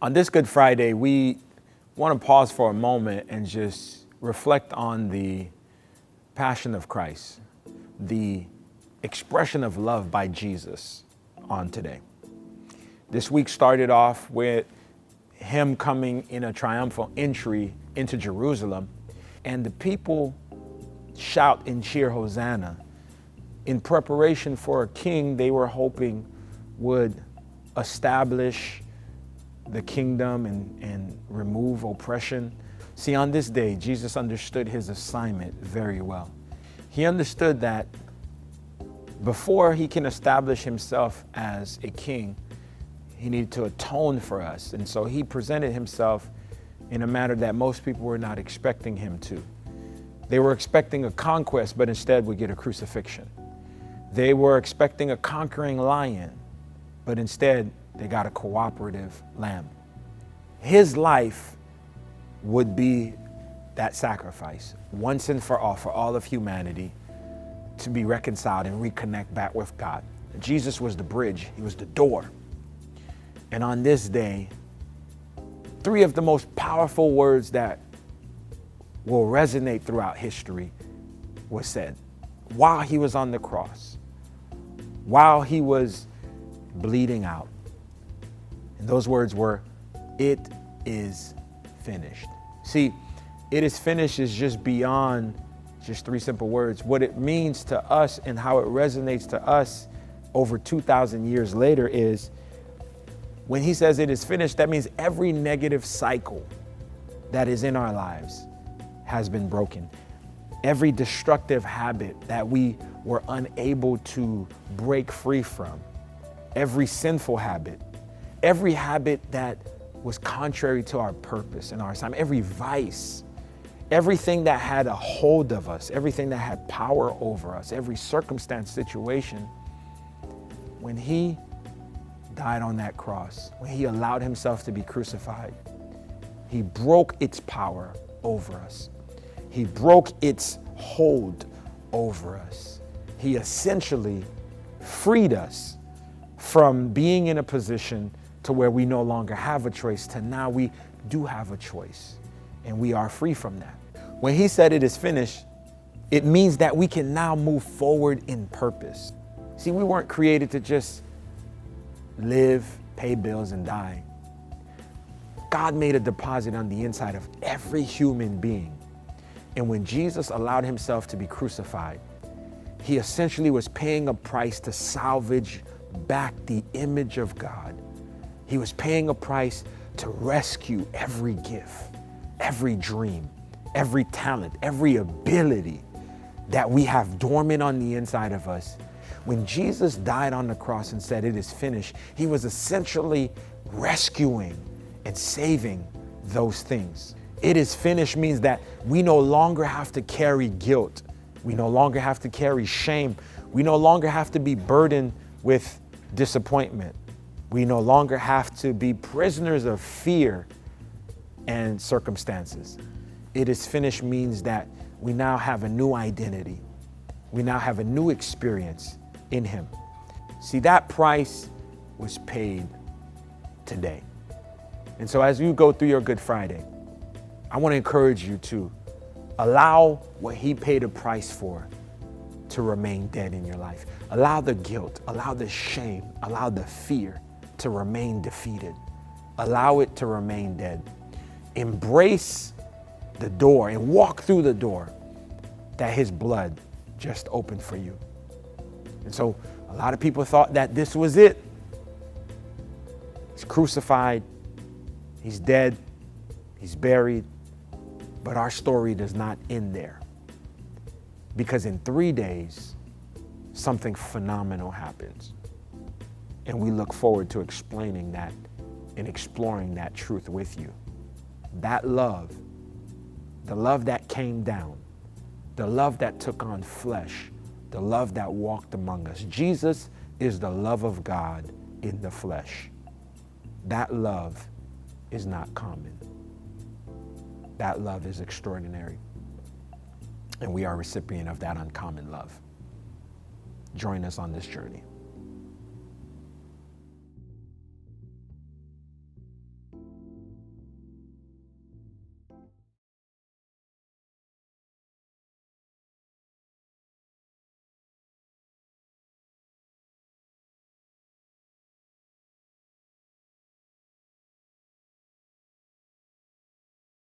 On this Good Friday, we want to pause for a moment and just reflect on the passion of Christ, the expression of love by Jesus on today. This week started off with him coming in a triumphal entry into Jerusalem, and the people shout and cheer Hosanna in preparation for a king they were hoping would establish the kingdom and remove oppression. See, on this day, Jesus understood his assignment very well. He understood that before he can establish himself as a king, he needed to atone for us. And so he presented himself in a manner that most people were not expecting him to. They were expecting a conquest, but instead we get a crucifixion. They were expecting a conquering lion, but instead they got a cooperative lamb. His life would be that sacrifice, once and for all of humanity, to be reconciled and reconnect back with God. Jesus was the bridge, he was the door. And on this day, three of the most powerful words that will resonate throughout history was said while he was on the cross, while he was bleeding out. And those words were, "It is finished." See, "it is finished" is just beyond just three simple words. What it means to us and how it resonates to us over 2,000 years later is when he says it is finished, that means every negative cycle that is in our lives has been broken. Every destructive habit that we were unable to break free from, every sinful habit, every habit that was contrary to our purpose and our assignment, every vice, everything that had a hold of us, everything that had power over us, every circumstance, situation, when he died on that cross, when he allowed himself to be crucified, he broke its power over us. He broke its hold over us. He essentially freed us from being in a position to where we no longer have a choice to now we do have a choice, and we are free from that. When he said it is finished, it means that we can now move forward in purpose. See, we weren't created to just live, pay bills, and die. God made a deposit on the inside of every human being. And when Jesus allowed himself to be crucified, he essentially was paying a price to salvage back the image of God. He was paying a price to rescue every gift, every dream, every talent, every ability that we have dormant on the inside of us. When Jesus died on the cross and said, "It is finished," he was essentially rescuing and saving those things. It is finished means that we no longer have to carry guilt. We no longer have to carry shame. We no longer have to be burdened with disappointment. We no longer have to be prisoners of fear and circumstances. It is finished means that we now have a new identity. We now have a new experience in him. See, that price was paid today. And so as you go through your Good Friday, I want to encourage you to allow what he paid a price for to remain dead in your life. Allow the guilt, allow the shame, allow the fear to remain defeated. Allow it to remain dead. Embrace the door and walk through the door that his blood just opened for you. And so a lot of people thought that this was it. He's crucified, he's dead, he's buried, but our story does not end there. Because in 3 days, something phenomenal happens. And we look forward to explaining that and exploring that truth with you. That love, the love that came down, the love that took on flesh, the love that walked among us. Jesus is the love of God in the flesh. That love is not common. That love is extraordinary. And we are recipient of that uncommon love. Join us on this journey.